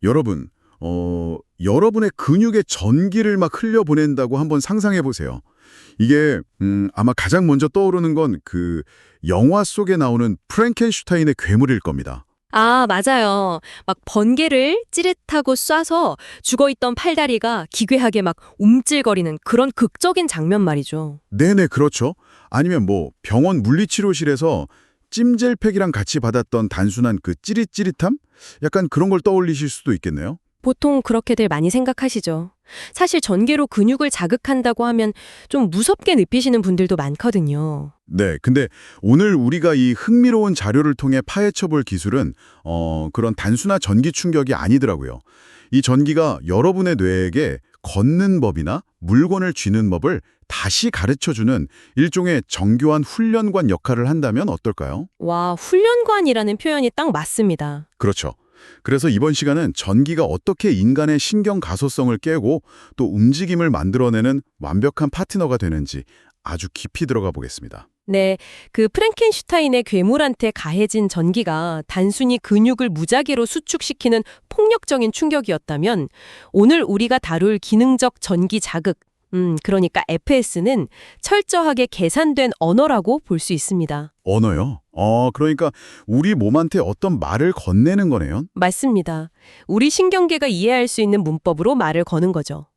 여러분, 여러분의 근육에 전기를 막 흘려보낸다고 한번 상상해 보세요. 이게 아마 가장 먼저 떠오르는 건 그 영화 속에 나오는 프랭켄슈타인의 괴물일 겁니다. 아, 맞아요. 막 번개를 찌릿하고 쏴서 죽어있던 팔다리가 기괴하게 막 움찔거리는 그런 극적인 장면 말이죠. 네네, 그렇죠. 아니면 뭐 병원 물리치료실에서 찜젤팩이랑 같이 받았던 단순한 그 찌릿찌릿함? 약간 그런 걸 떠올리실 수도 있겠네요. 보통 그렇게들 많이 생각하시죠. 사실 전기로 근육을 자극한다고 하면 좀 무섭게 느끼시는 분들도 많거든요. 네, 근데 오늘 우리가 이 흥미로운 자료를 통해 파헤쳐 볼 기술은 그런 단순한 전기 충격이 아니더라고요. 이 전기가 여러분의 뇌에게 걷는 법이나 물건을 쥐는 법을 다시 가르쳐주는 일종의 정교한 훈련관 역할을 한다면 어떨까요? 와, 훈련관이라는 표현이 딱 맞습니다. 그렇죠. 그래서 이번 시간은 전기가 어떻게 인간의 신경 가소성을 깨고 또 움직임을 만들어내는 완벽한 파트너가 되는지 아주 깊이 들어가 보겠습니다. 네, 그 프랭켄슈타인의 괴물한테 가해진 전기가 단순히 근육을 무작위로 수축시키는 폭력적인 충격이었다면 오늘 우리가 다룰 기능적 전기 자극, 그러니까 FS는 철저하게 계산된 언어라고 볼 수 있습니다. 언어요? 그러니까 우리 몸한테 어떤 말을 건네는 거네요. 맞습니다. 우리 신경계가 이해할 수 있는 문법으로 말을 거는 거죠.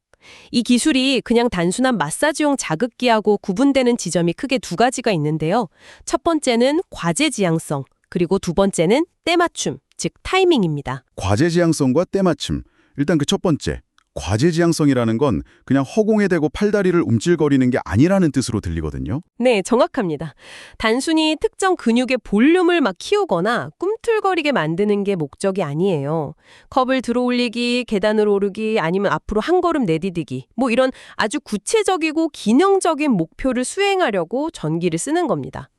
이 기술이 그냥 단순한 마사지용 자극기하고 구분되는 지점이 크게 두 가지가 있는데요. 첫 번째는 과제지향성, 그리고 두 번째는 때맞춤, 즉 타이밍입니다. 과제지향성과 때맞춤. 일단 그 첫 번째. 과제지향성이라는 건 그냥 허공에 대고 팔다리를 움찔거리는 게 아니라는 뜻으로 들리거든요. 네, 정확합니다. 단순히 특정 근육의 볼륨을 막 키우거나 꿈틀거리게 만드는 게 목적이 아니에요. 컵을 들어 올리기, 계단을 오르기, 아니면 앞으로 한 걸음 내디디기, 뭐 이런 아주 구체적이고 기능적인 목표를 수행하려고 전기를 쓰는 겁니다.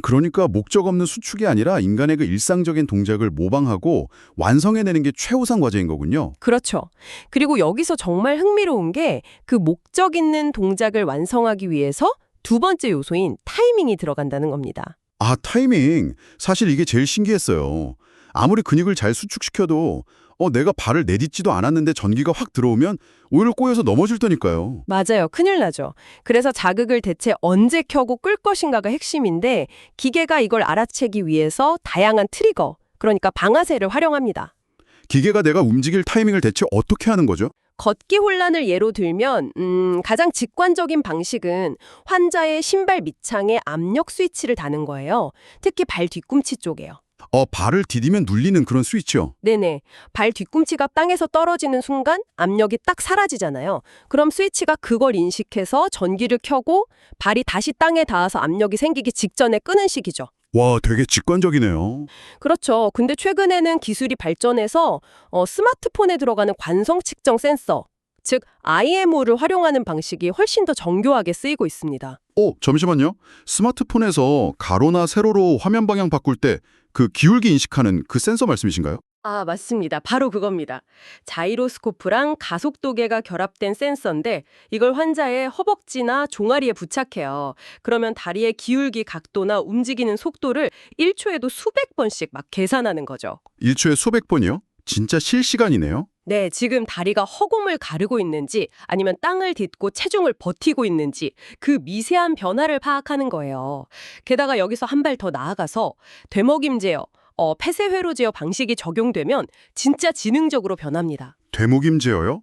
그러니까 목적 없는 수축이 아니라 인간의 그 일상적인 동작을 모방하고 완성해내는 게 최우선 과제인 거군요. 그렇죠. 그리고 여기서 정말 흥미로운 게 그 목적 있는 동작을 완성하기 위해서 두 번째 요소인 타이밍이 들어간다는 겁니다. 타이밍. 사실 이게 제일 신기했어요. 아무리 근육을 잘 수축시켜도 내가 발을 내딛지도 않았는데 전기가 확 들어오면 오히려 꼬여서 넘어질 테니까요. 맞아요. 큰일 나죠. 그래서 자극을 대체 언제 켜고 끌 것인가가 핵심인데 기계가 이걸 알아채기 위해서 다양한 트리거, 그러니까 방아쇠를 활용합니다. 기계가 내가 움직일 타이밍을 대체 어떻게 하는 거죠? 걷기 혼란을 예로 들면 가장 직관적인 방식은 환자의 신발 밑창에 압력 스위치를 다는 거예요. 특히 발 뒤꿈치 쪽에요. 발을 디디면 눌리는 그런 스위치요. 네네. 발 뒤꿈치가 땅에서 떨어지는 순간 압력이 딱 사라지잖아요. 그럼 스위치가 그걸 인식해서 전기를 켜고 발이 다시 땅에 닿아서 압력이 생기기 직전에 끄는 식이죠. 와, 되게 직관적이네요. 그렇죠. 근데 최근에는 기술이 발전해서 스마트폰에 들어가는 관성 측정 센서, 즉 IMO를 활용하는 방식이 훨씬 더 정교하게 쓰이고 있습니다. 잠시만요. 스마트폰에서 가로나 세로로 화면 방향 바꿀 때 그 기울기 인식하는 그 센서 말씀이신가요? 아, 맞습니다. 바로 그겁니다. 자이로스코프랑 가속도계가 결합된 센서인데 이걸 환자의 허벅지나 종아리에 부착해요. 그러면 다리의 기울기 각도나 움직이는 속도를 1초에도 수백 번씩 막 계산하는 거죠. 1초에 수백 번이요? 진짜 실시간이네요. 네, 지금 다리가 허공을 가르고 있는지 아니면 땅을 딛고 체중을 버티고 있는지 그 미세한 변화를 파악하는 거예요. 게다가 여기서 한 발 더 나아가서 되먹임 제어, 폐쇄회로 제어 방식이 적용되면 진짜 지능적으로 변합니다. 되목임 제어요?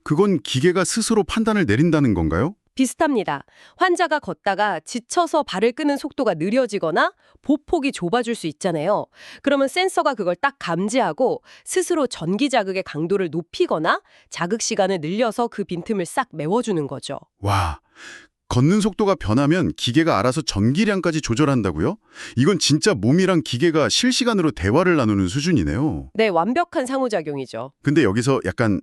그건 기계가 스스로 판단을 내린다는 건가요? 비슷합니다. 환자가 걷다가 지쳐서 발을 끄는 속도가 느려지거나 보폭이 좁아질 수 있잖아요. 그러면 센서가 그걸 딱 감지하고 스스로 전기 자극의 강도를 높이거나 자극 시간을 늘려서 그 빈틈을 싹 메워주는 거죠. 와, 걷는 속도가 변하면 기계가 알아서 전기량까지 조절한다고요? 이건 진짜 몸이랑 기계가 실시간으로 대화를 나누는 수준이네요. 네, 완벽한 상호작용이죠. 근데 여기서 약간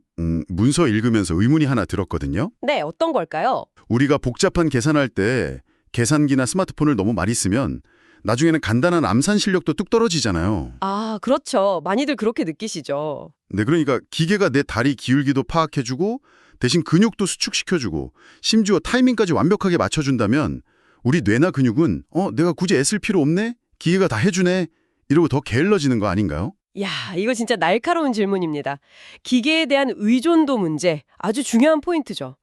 문서 읽으면서 의문이 하나 들었거든요. 네, 어떤 걸까요? 우리가 복잡한 계산할 때 계산기나 스마트폰을 너무 많이 쓰면 나중에는 간단한 암산 실력도 뚝 떨어지잖아요. 아, 그렇죠. 많이들 그렇게 느끼시죠. 네, 그러니까 기계가 내 다리 기울기도 파악해주고 대신 근육도 수축시켜주고 심지어 타이밍까지 완벽하게 맞춰준다면 우리 뇌나 근육은 내가 굳이 애쓸 필요 없네? 기계가 다 해주네? 이러고 더 게을러지는 거 아닌가요? 야, 이거 진짜 날카로운 질문입니다. 기계에 대한 의존도 문제, 아주 중요한 포인트죠.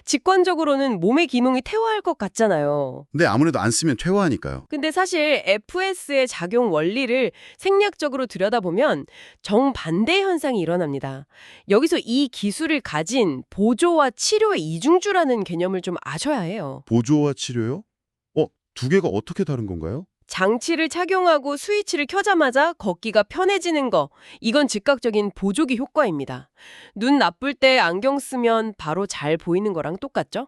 직관적으로는 몸의 기능이 퇴화할 것 같잖아요. 근데 아무래도 안 쓰면 퇴화하니까요. 근데 사실 FS의 작용 원리를 생략적으로 들여다보면 정반대 현상이 일어납니다. 여기서 이 기술을 가진 보조와 치료의 이중주라는 개념을 좀 아셔야 해요. 보조와 치료요? 두 개가 어떻게 다른 건가요? 장치를 착용하고 스위치를 켜자마자 걷기가 편해지는 거, 이건 즉각적인 보조기 효과입니다. 눈 나쁠 때 안경 쓰면 바로 잘 보이는 거랑 똑같죠?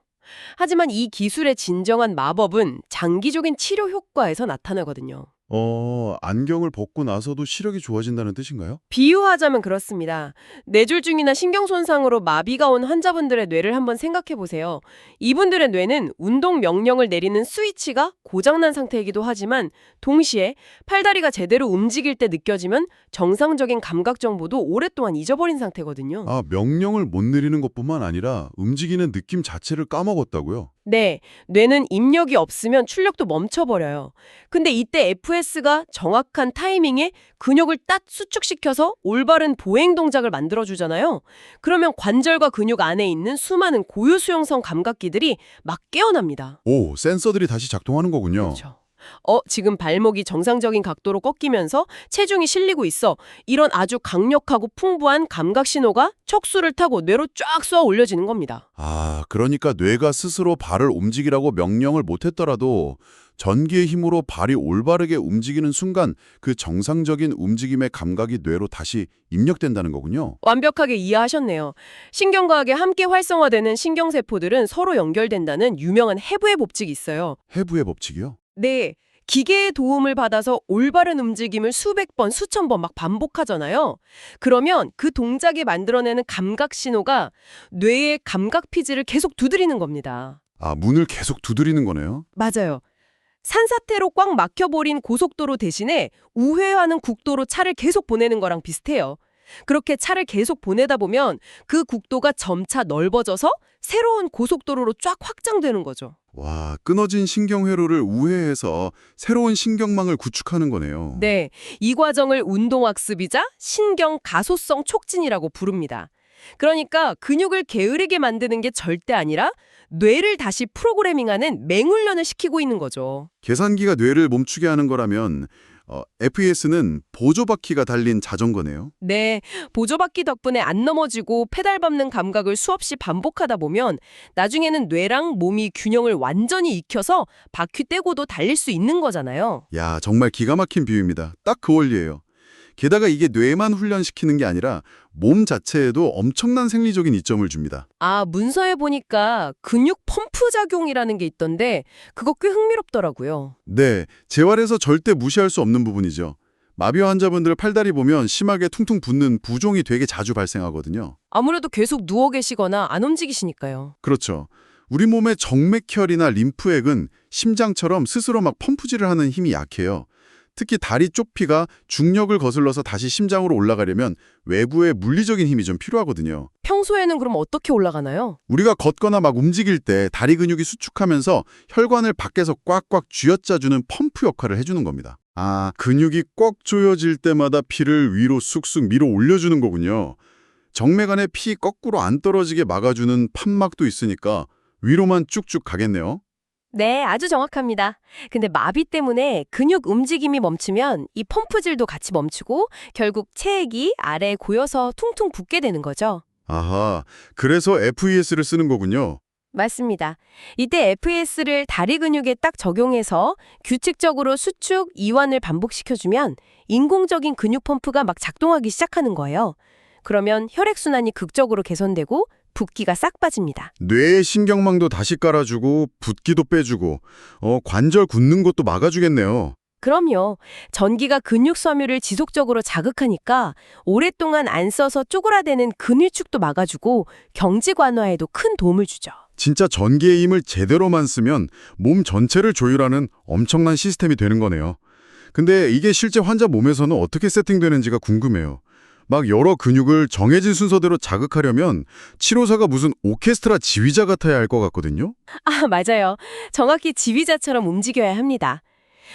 하지만 이 기술의 진정한 마법은 장기적인 치료 효과에서 나타나거든요. 안경을 벗고 나서도 시력이 좋아진다는 뜻인가요? 비유하자면 그렇습니다. 뇌졸중이나 신경 손상으로 마비가 온 환자분들의 뇌를 한번 생각해 보세요. 이분들의 뇌는 운동 명령을 내리는 스위치가 고장난 상태이기도 하지만 동시에 팔다리가 제대로 움직일 때 느껴지면 정상적인 감각 정보도 오랫동안 잊어버린 상태거든요. 명령을 못 내리는 것뿐만 아니라 움직이는 느낌 자체를 까먹었다고요? 네, 뇌는 입력이 없으면 출력도 멈춰버려요. 근데 이때 FS가 정확한 타이밍에 근육을 딱 수축시켜서 올바른 보행 동작을 만들어주잖아요. 그러면 관절과 근육 안에 있는 수많은 고유수용성 감각기들이 막 깨어납니다. 오, 센서들이 다시 작동하는 거군요. 그렇죠. 지금 발목이 정상적인 각도로 꺾이면서 체중이 실리고 있어. 이런 아주 강력하고 풍부한 감각 신호가 척수를 타고 뇌로 쫙 쏘아 올려지는 겁니다. 그러니까 뇌가 스스로 발을 움직이라고 명령을 못했더라도 전기의 힘으로 발이 올바르게 움직이는 순간 그 정상적인 움직임의 감각이 뇌로 다시 입력된다는 거군요. 완벽하게 이해하셨네요. 신경과학에 함께 활성화되는 신경세포들은 서로 연결된다는 유명한 해부의 법칙이 있어요. 해부의 법칙이요? 네, 기계의 도움을 받아서 올바른 움직임을 수백 번, 수천 번 막 반복하잖아요. 그러면 그 동작이 만들어내는 감각 신호가 뇌의 감각 피지를 계속 두드리는 겁니다. 문을 계속 두드리는 거네요. 맞아요. 산사태로 꽉 막혀버린 고속도로 대신에 우회하는 국도로 차를 계속 보내는 거랑 비슷해요. 그렇게 차를 계속 보내다 보면 그 국도가 점차 넓어져서 새로운 고속도로로 쫙 확장되는 거죠. 와, 끊어진 신경회로를 우회해서 새로운 신경망을 구축하는 거네요. 네, 이 과정을 운동학습이자 신경 가소성 촉진이라고 부릅니다. 그러니까 근육을 게으르게 만드는 게 절대 아니라 뇌를 다시 프로그래밍하는 맹훈련을 시키고 있는 거죠. 계산기가 뇌를 멈추게 하는 거라면 FES는 보조바퀴가 달린 자전거네요. 네, 보조바퀴 덕분에 안 넘어지고 페달 밟는 감각을 수없이 반복하다 보면 나중에는 뇌랑 몸이 균형을 완전히 익혀서 바퀴 떼고도 달릴 수 있는 거잖아요. 야, 정말 기가 막힌 비유입니다. 딱 그 원리예요. 게다가 이게 뇌만 훈련시키는 게 아니라 몸 자체에도 엄청난 생리적인 이점을 줍니다. 문서에 보니까 근육 펌프 작용이라는 게 있던데 그거 꽤 흥미롭더라고요. 네, 재활에서 절대 무시할 수 없는 부분이죠. 마비 환자분들 팔다리 보면 심하게 퉁퉁 붓는 부종이 되게 자주 발생하거든요. 아무래도 계속 누워 계시거나 안 움직이시니까요. 그렇죠. 우리 몸의 정맥혈이나 림프액은 심장처럼 스스로 막 펌프질을 하는 힘이 약해요. 특히 다리 쪽피가 중력을 거슬러서 다시 심장으로 올라가려면 외부의 물리적인 힘이 좀 필요하거든요. 평소에는 그럼 어떻게 올라가나요? 우리가 걷거나 막 움직일 때 다리 근육이 수축하면서 혈관을 밖에서 꽉꽉 쥐어짜주는 펌프 역할을 해주는 겁니다. 근육이 꽉 조여질 때마다 피를 위로 쑥쑥 밀어 올려주는 거군요. 정맥 안에 피 거꾸로 안 떨어지게 막아주는 판막도 있으니까 위로만 쭉쭉 가겠네요. 네, 아주 정확합니다. 근데 마비 때문에 근육 움직임이 멈추면 이 펌프질도 같이 멈추고 결국 체액이 아래에 고여서 퉁퉁 붓게 되는 거죠. 아하, 그래서 FES를 쓰는 거군요. 맞습니다. 이때 FES를 다리 근육에 딱 적용해서 규칙적으로 수축, 이완을 반복시켜주면 인공적인 근육 펌프가 막 작동하기 시작하는 거예요. 그러면 혈액순환이 극적으로 개선되고 붓기가 싹 빠집니다. 뇌의 신경망도 다시 깔아주고 붓기도 빼주고 관절 굳는 것도 막아주겠네요. 그럼요. 전기가 근육 섬유를 지속적으로 자극하니까 오랫동안 안 써서 쪼그라드는 근위축도 막아주고 경직 완화에도 큰 도움을 주죠. 진짜 전기의 힘을 제대로만 쓰면 몸 전체를 조율하는 엄청난 시스템이 되는 거네요. 근데 이게 실제 환자 몸에서는 어떻게 세팅되는지가 궁금해요. 막 여러 근육을 정해진 순서대로 자극하려면 치료사가 무슨 오케스트라 지휘자 같아야 할 것 같거든요. 맞아요. 정확히 지휘자처럼 움직여야 합니다.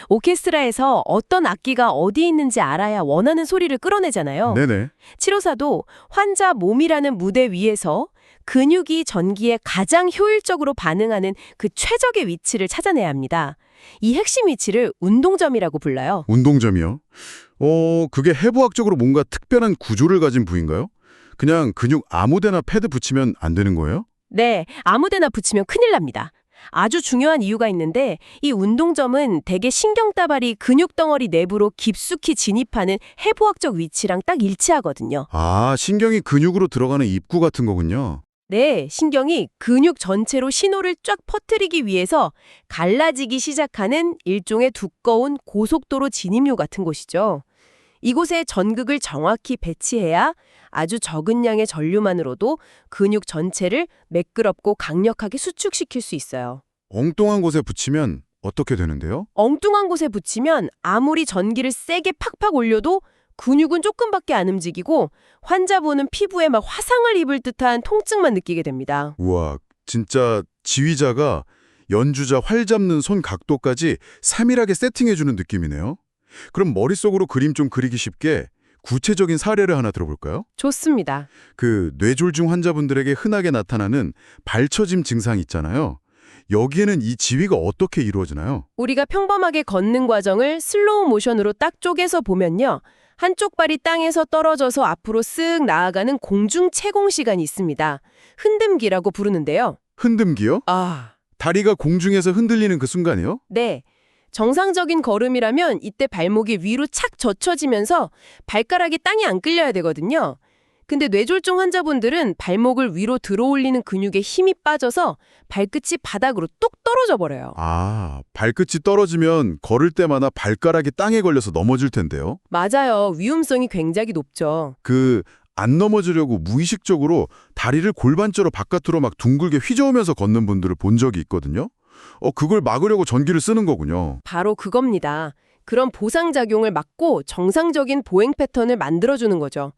오케스트라에서 어떤 악기가 어디 있는지 알아야 원하는 소리를 끌어내잖아요. 네네. 치료사도 환자 몸이라는 무대 위에서 근육이 전기에 가장 효율적으로 반응하는 그 최적의 위치를 찾아내야 합니다. 이 핵심 위치를 운동점이라고 불러요. 운동점이요? 그게 해부학적으로 뭔가 특별한 구조를 가진 부위인가요? 그냥 근육 아무데나 패드 붙이면 안 되는 거예요? 네, 아무데나 붙이면 큰일 납니다. 아주 중요한 이유가 있는데 이 운동점은 대개 신경다발이 근육덩어리 내부로 깊숙이 진입하는 해부학적 위치랑 딱 일치하거든요. 아, 신경이 근육으로 들어가는 입구 같은 거군요. 네, 신경이 근육 전체로 신호를 쫙 퍼뜨리기 위해서 갈라지기 시작하는 일종의 두꺼운 고속도로 진입로 같은 곳이죠. 이곳에 전극을 정확히 배치해야 아주 적은 양의 전류만으로도 근육 전체를 매끄럽고 강력하게 수축시킬 수 있어요. 엉뚱한 곳에 붙이면 어떻게 되는데요? 엉뚱한 곳에 붙이면 아무리 전기를 세게 팍팍 올려도 근육은 조금밖에 안 움직이고 환자분은 피부에 막 화상을 입을 듯한 통증만 느끼게 됩니다. 우와, 진짜 지휘자가 연주자 활 잡는 손 각도까지 세밀하게 세팅해주는 느낌이네요. 그럼 머릿속으로 그림 좀 그리기 쉽게 구체적인 사례를 하나 들어볼까요? 좋습니다. 그 뇌졸중 환자분들에게 흔하게 나타나는 발처짐 증상 있잖아요. 여기에는 이 지휘가 어떻게 이루어지나요? 우리가 평범하게 걷는 과정을 슬로우 모션으로 딱 쪼개서 보면요. 한쪽 발이 땅에서 떨어져서 앞으로 쓱 나아가는 공중 채공 시간이 있습니다. 흔듦기라고 부르는데요. 흔듦기요? 아, 다리가 공중에서 흔들리는 그 순간이요? 네. 정상적인 걸음이라면 이때 발목이 위로 착 젖혀지면서 발가락이 땅에 안 끌려야 되거든요. 근데 뇌졸중 환자분들은 발목을 위로 들어올리는 근육에 힘이 빠져서 발끝이 바닥으로 뚝 떨어져 버려요. 아, 발끝이 떨어지면 걸을 때마다 발가락이 땅에 걸려서 넘어질 텐데요. 맞아요. 위험성이 굉장히 높죠. 안 넘어지려고 무의식적으로 다리를 골반째로 바깥으로 막 둥글게 휘저으면서 걷는 분들을 본 적이 있거든요. 그걸 막으려고 전기를 쓰는 거군요. 바로 그겁니다. 그런 보상작용을 막고 정상적인 보행 패턴을 만들어주는 거죠.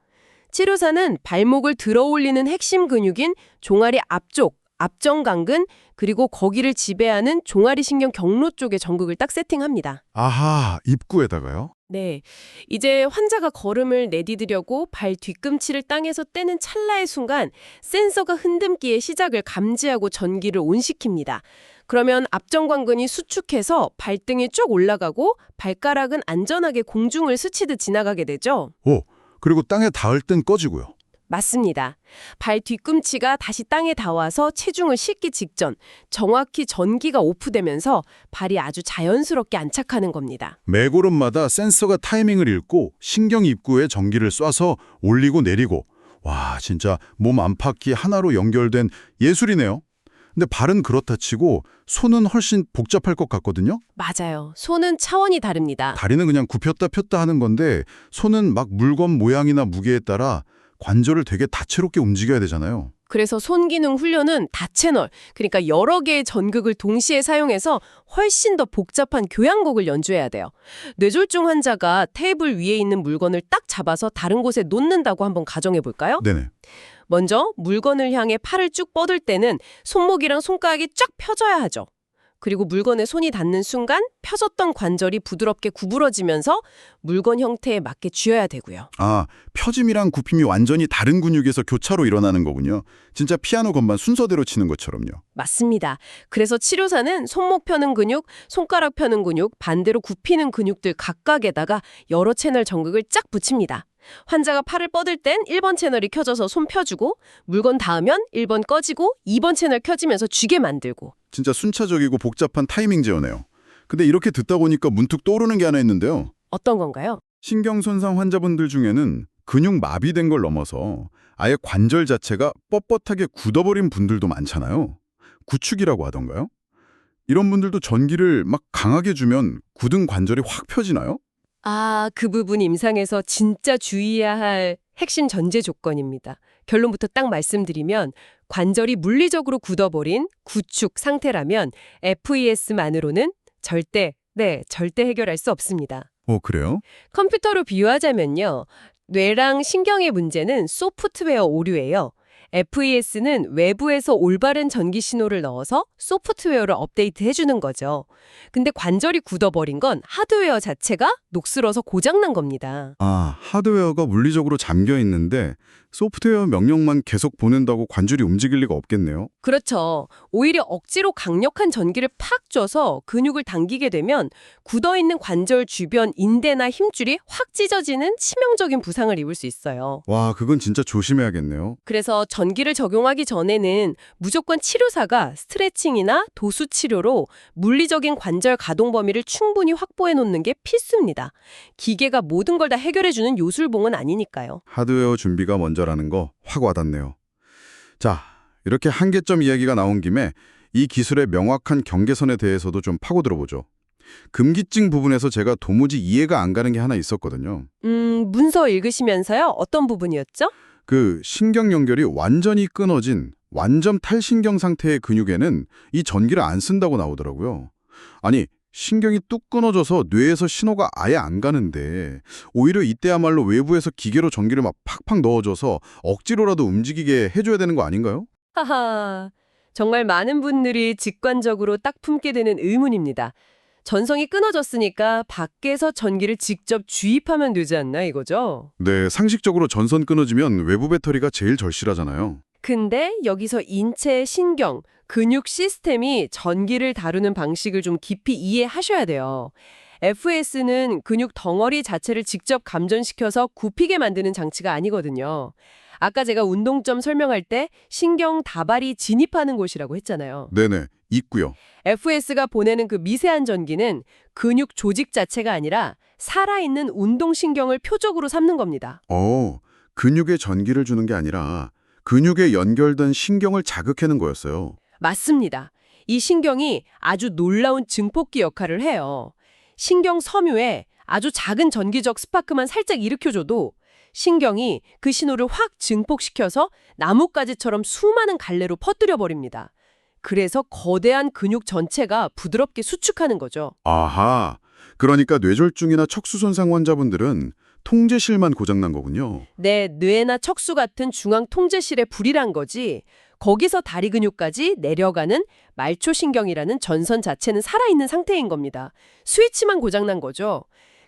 치료사는 발목을 들어올리는 핵심 근육인 종아리 앞쪽, 앞정강근, 그리고 거기를 지배하는 종아리 신경 경로 쪽에 전극을 딱 세팅합니다. 아하, 입구에다가요? 네, 이제 환자가 걸음을 내디디려고 발 뒤꿈치를 땅에서 떼는 찰나의 순간 센서가 흔듦기의 시작을 감지하고 전기를 온시킵니다. 그러면 앞정관근이 수축해서 발등이 쭉 올라가고 발가락은 안전하게 공중을 스치듯 지나가게 되죠. 그리고 땅에 닿을 땐 꺼지고요. 맞습니다. 발 뒤꿈치가 다시 땅에 닿아서 체중을 싣기 직전 정확히 전기가 오프되면서 발이 아주 자연스럽게 안착하는 겁니다. 매 걸음마다 센서가 타이밍을 읽고 신경 입구에 전기를 쏴서 올리고 내리고. 와, 진짜 몸 안팎이 하나로 연결된 예술이네요. 근데 발은 그렇다 치고 손은 훨씬 복잡할 것 같거든요. 맞아요. 손은 차원이 다릅니다. 다리는 그냥 굽혔다 폈다 하는 건데 손은 막 물건 모양이나 무게에 따라 관절을 되게 다채롭게 움직여야 되잖아요. 그래서 손기능 훈련은 다채널, 그러니까 여러 개의 전극을 동시에 사용해서 훨씬 더 복잡한 교향곡을 연주해야 돼요. 뇌졸중 환자가 테이블 위에 있는 물건을 딱 잡아서 다른 곳에 놓는다고 한번 가정해 볼까요? 네네. 먼저 물건을 향해 팔을 쭉 뻗을 때는 손목이랑 손가락이 쫙 펴져야 하죠. 그리고 물건에 손이 닿는 순간 펴졌던 관절이 부드럽게 구부러지면서 물건 형태에 맞게 쥐어야 되고요. 아, 펴짐이랑 굽힘이 완전히 다른 근육에서 교차로 일어나는 거군요. 진짜 피아노 건반 순서대로 치는 것처럼요. 맞습니다. 그래서 치료사는 손목 펴는 근육, 손가락 펴는 근육, 반대로 굽히는 근육들 각각에다가 여러 채널 전극을 쫙 붙입니다. 환자가 팔을 뻗을 땐 1번 채널이 켜져서 손 펴주고 물건 닿으면 1번 꺼지고 2번 채널 켜지면서 쥐게 만들고. 진짜 순차적이고 복잡한 타이밍 제어네요. 근데 이렇게 듣다 보니까 문득 떠오르는 게 하나 있는데요. 어떤 건가요? 신경 손상 환자분들 중에는 근육 마비된 걸 넘어서 아예 관절 자체가 뻣뻣하게 굳어버린 분들도 많잖아요. 구축이라고 하던가요? 이런 분들도 전기를 막 강하게 주면 굳은 관절이 확 펴지나요? 아, 그 부분 임상에서 진짜 주의해야 할 핵심 전제 조건입니다. 결론부터 딱 말씀드리면 관절이 물리적으로 굳어버린 구축 상태라면 FES만으로는 절대 해결할 수 없습니다. 그래요? 컴퓨터로 비유하자면요. 뇌랑 신경의 문제는 소프트웨어 오류예요. FES는 외부에서 올바른 전기 신호를 넣어서 소프트웨어를 업데이트 해주는 거죠. 근데 관절이 굳어버린 건 하드웨어 자체가 녹슬어서 고장난 겁니다. 아, 하드웨어가 물리적으로 잠겨 있는데 소프트웨어 명령만 계속 보낸다고 관절이 움직일 리가 없겠네요. 그렇죠. 오히려 억지로 강력한 전기를 팍 줘서 근육을 당기게 되면 굳어있는 관절 주변 인대나 힘줄이 확 찢어지는 치명적인 부상을 입을 수 있어요. 와, 그건 진짜 조심해야겠네요. 그래서 전기를 적용하기 전에는 무조건 치료사가 스트레칭이나 도수 치료로 물리적인 관절 가동 범위를 충분히 확보해 놓는 게 필수입니다. 기계가 모든 걸 다 해결해주는 요술봉은 아니니까요. 하드웨어 준비가 먼저라는 거 확 와닿네요. 자, 이렇게 한계점 이야기가 나온 김에 이 기술의 명확한 경계선에 대해서도 좀 파고들어보죠. 금기증 부분에서 제가 도무지 이해가 안 가는 게 하나 있었거든요. 문서 읽으시면서요? 어떤 부분이었죠? 그 신경 연결이 완전히 끊어진 완전 탈신경 상태의 근육에는 이 전기를 안 쓴다고 나오더라고요. 아니, 신경이 뚝 끊어져서 뇌에서 신호가 아예 안 가는데 오히려 이때야말로 외부에서 기계로 전기를 막 팍팍 넣어줘서 억지로라도 움직이게 해줘야 되는 거 아닌가요? 하하, 정말 많은 분들이 직관적으로 딱 품게 되는 의문입니다. 전성이 끊어졌으니까 밖에서 전기를 직접 주입하면 되지 않나 이거죠? 네, 상식적으로 전선 끊어지면 외부 배터리가 제일 절실하잖아요. 근데 여기서 인체 신경, 근육 시스템이 전기를 다루는 방식을 좀 깊이 이해하셔야 돼요. FS는 근육 덩어리 자체를 직접 감전시켜서 굽히게 만드는 장치가 아니거든요. 아까 제가 운동점 설명할 때 신경 다발이 진입하는 곳이라고 했잖아요. 네네, 있고요. FS가 보내는 그 미세한 전기는 근육 조직 자체가 아니라 살아있는 운동신경을 표적으로 삼는 겁니다. 근육에 전기를 주는 게 아니라 근육에 연결된 신경을 자극하는 거였어요. 맞습니다. 이 신경이 아주 놀라운 증폭기 역할을 해요. 신경 섬유에 아주 작은 전기적 스파크만 살짝 일으켜줘도 신경이 그 신호를 확 증폭시켜서 나뭇가지처럼 수많은 갈래로 퍼뜨려버립니다. 그래서 거대한 근육 전체가 부드럽게 수축하는 거죠. 아하, 그러니까 뇌졸중이나 척수 손상 환자분들은 통제실만 고장난 거군요. 내 뇌나 척수 같은 중앙 통제실의 불이란 거지. 거기서 다리 근육까지 내려가는 말초신경이라는 전선 자체는 살아있는 상태인 겁니다. 스위치만 고장난 거죠.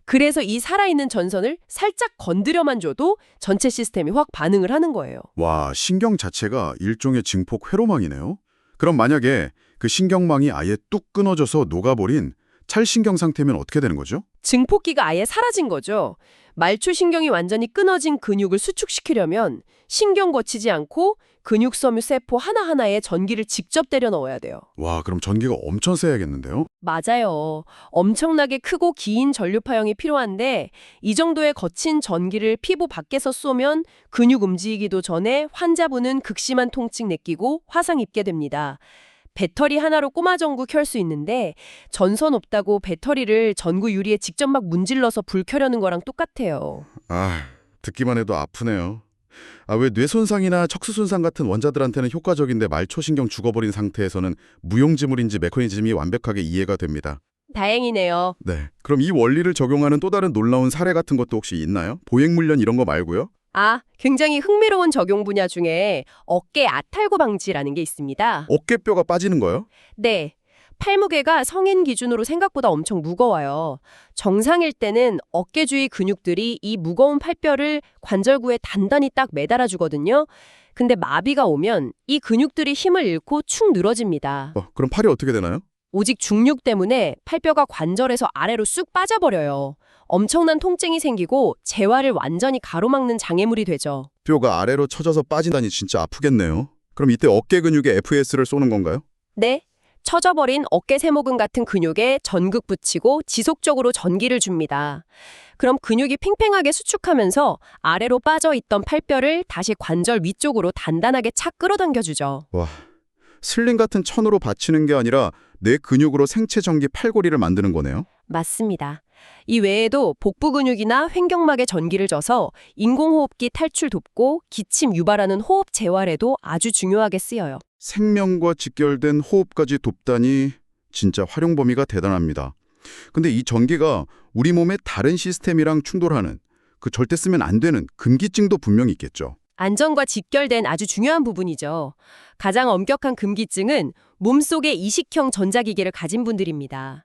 그래서 이 살아있는 전선을 살짝 건드려만 줘도 전체 시스템이 확 반응을 하는 거예요. 와, 신경 자체가 일종의 증폭 회로망이네요. 그럼 만약에 그 신경망이 아예 뚝 끊어져서 녹아버린 찰신경 상태면 어떻게 되는 거죠? 증폭기가 아예 사라진 거죠. 말초신경이 완전히 끊어진 근육을 수축시키려면 신경 거치지 않고 근육섬유 세포 하나하나에 전기를 직접 때려 넣어야 돼요. 와, 그럼 전기가 엄청 세야겠는데요? 맞아요. 엄청나게 크고 긴 전류파형이 필요한데 이 정도의 거친 전기를 피부 밖에서 쏘면 근육 움직이기도 전에 환자분은 극심한 통증 느끼고 화상 입게 됩니다. 배터리 하나로 꼬마 전구 켤 수 있는데 전선 없다고 배터리를 전구 유리에 직접 막 문질러서 불 켜려는 거랑 똑같아요. 아, 듣기만 해도 아프네요. 왜 뇌 손상이나 척수 손상 같은 원자들한테는 효과적인데 말초신경 죽어버린 상태에서는 무용지물인지 메커니즘이 완벽하게 이해가 됩니다. 다행이네요. 네. 그럼 이 원리를 적용하는 또 다른 놀라운 사례 같은 것도 혹시 있나요? 보행물련 이런 거 말고요? 굉장히 흥미로운 적용 분야 중에 어깨 아탈구 방지라는 게 있습니다. 어깨뼈가 빠지는 거요? 네. 팔무게가 성인 기준으로 생각보다 엄청 무거워요. 정상일 때는 어깨 주위 근육들이 이 무거운 팔뼈를 관절구에 단단히 딱 매달아 주거든요. 근데 마비가 오면 이 근육들이 힘을 잃고 축 늘어집니다. 그럼 팔이 어떻게 되나요? 오직 중력 때문에 팔뼈가 관절에서 아래로 쑥 빠져버려요. 엄청난 통증이 생기고 재활을 완전히 가로막는 장애물이 되죠. 뼈가 아래로 처져서 빠진다니 진짜 아프겠네요. 그럼 이때 어깨 근육에 FS를 쏘는 건가요? 네. 처져버린 어깨 세모근 같은 근육에 전극 붙이고 지속적으로 전기를 줍니다. 그럼 근육이 팽팽하게 수축하면서 아래로 빠져있던 팔뼈를 다시 관절 위쪽으로 단단하게 착 끌어당겨주죠. 와, 슬링 같은 천으로 받치는 게 아니라 내 근육으로 생체 전기 팔고리를 만드는 거네요. 맞습니다. 이 외에도 복부 근육이나 횡격막에 전기를 줘서 인공호흡기 탈출 돕고 기침 유발하는 호흡 재활에도 아주 중요하게 쓰여요. 생명과 직결된 호흡까지 돕다니 진짜 활용 범위가 대단합니다. 근데 이 전기가 우리 몸의 다른 시스템이랑 충돌하는 절대 쓰면 안 되는 금기증도 분명히 있겠죠. 안전과 직결된 아주 중요한 부분이죠. 가장 엄격한 금기증은 몸속에 이식형 전자기계를 가진 분들입니다.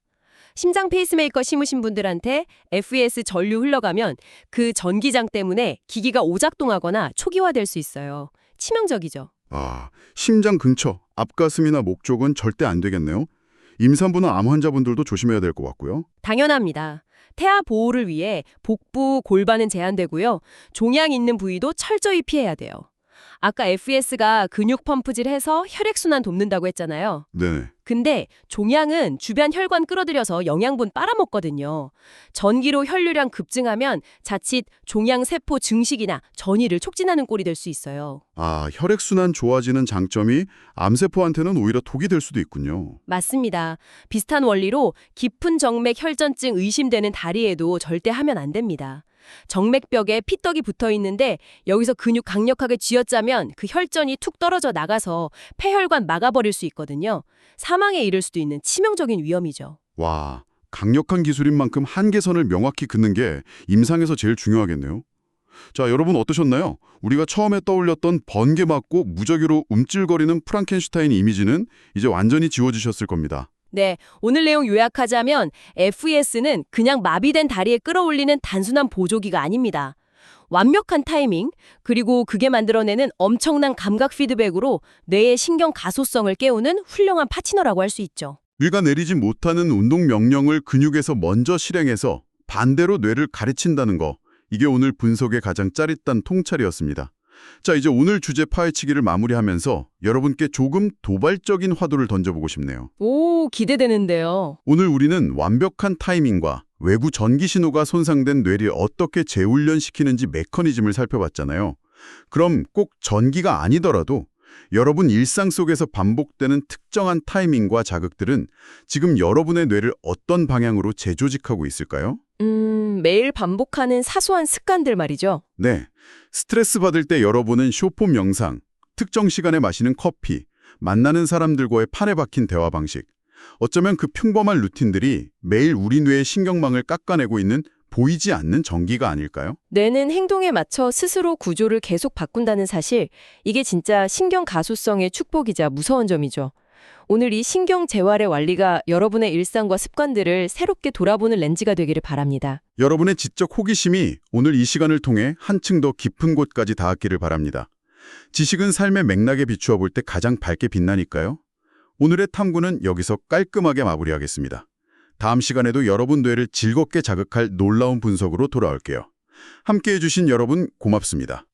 심장 페이스메이커 심으신 분들한테 FES 전류 흘러가면 그 전기장 때문에 기기가 오작동하거나 초기화될 수 있어요. 치명적이죠. 아, 심장 근처, 앞가슴이나 목 쪽은 절대 안 되겠네요. 임산부나 암 환자분들도 조심해야 될 것 같고요. 당연합니다. 태아 보호를 위해 복부, 골반은 제한되고요. 종양 있는 부위도 철저히 피해야 돼요. 아까 FES가 근육 펌프질해서 혈액순환 돕는다고 했잖아요. 네네. 근데 종양은 주변 혈관 끌어들여서 영양분 빨아먹거든요. 전기로 혈류량 급증하면 자칫 종양세포 증식이나 전이를 촉진하는 꼴이 될 수 있어요. 아, 혈액순환 좋아지는 장점이 암세포한테는 오히려 독이 될 수도 있군요. 맞습니다. 비슷한 원리로 깊은 정맥 혈전증 의심되는 다리에도 절대 하면 안 됩니다. 정맥벽에 피떡이 붙어 있는데 여기서 근육 강력하게 쥐어짜면 그 혈전이 툭 떨어져 나가서 폐혈관 막아버릴 수 있거든요. 사망에 이를 수도 있는 치명적인 위험이죠. 와, 강력한 기술인 만큼 한계선을 명확히 긋는 게 임상에서 제일 중요하겠네요. 자, 여러분 어떠셨나요? 우리가 처음에 떠올렸던 번개 맞고 무작위로 움찔거리는 프랑켄슈타인 이미지는 이제 완전히 지워지셨을 겁니다. 네, 오늘 내용 요약하자면 FES는 그냥 마비된 다리에 끌어올리는 단순한 보조기가 아닙니다. 완벽한 타이밍, 그리고 그게 만들어내는 엄청난 감각 피드백으로 뇌의 신경 가소성을 깨우는 훌륭한 파트너라고 할 수 있죠. 뇌가 내리지 못하는 운동 명령을 근육에서 먼저 실행해서 반대로 뇌를 가르친다는 거, 이게 오늘 분석의 가장 짜릿한 통찰이었습니다. 자, 이제 오늘 주제 파헤치기를 마무리하면서 여러분께 조금 도발적인 화두를 던져보고 싶네요. 오, 기대되는데요. 오늘 우리는 완벽한 타이밍과 외부 전기 신호가 손상된 뇌를 어떻게 재훈련시키는지 메커니즘을 살펴봤잖아요. 그럼 꼭 전기가 아니더라도 여러분 일상 속에서 반복되는 특정한 타이밍과 자극들은 지금 여러분의 뇌를 어떤 방향으로 재조직하고 있을까요? 매일 반복하는 사소한 습관들 말이죠. 네, 스트레스 받을 때 열어보는 쇼폼 영상, 특정 시간에 마시는 커피, 만나는 사람들과의 판에 박힌 대화 방식. 어쩌면 그 평범한 루틴들이 매일 우리 뇌의 신경망을 깎아내고 있는 보이지 않는 전기가 아닐까요? 뇌는 행동에 맞춰 스스로 구조를 계속 바꾼다는 사실, 이게 진짜 신경 가소성의 축복이자 무서운 점이죠. 오늘 이 신경 재활의 원리가 여러분의 일상과 습관들을 새롭게 돌아보는 렌즈가 되기를 바랍니다. 여러분의 지적 호기심이 오늘 이 시간을 통해 한층 더 깊은 곳까지 닿았기를 바랍니다. 지식은 삶의 맥락에 비추어 볼 때 가장 밝게 빛나니까요. 오늘의 탐구는 여기서 깔끔하게 마무리하겠습니다. 다음 시간에도 여러분 뇌를 즐겁게 자극할 놀라운 분석으로 돌아올게요. 함께해 주신 여러분 고맙습니다.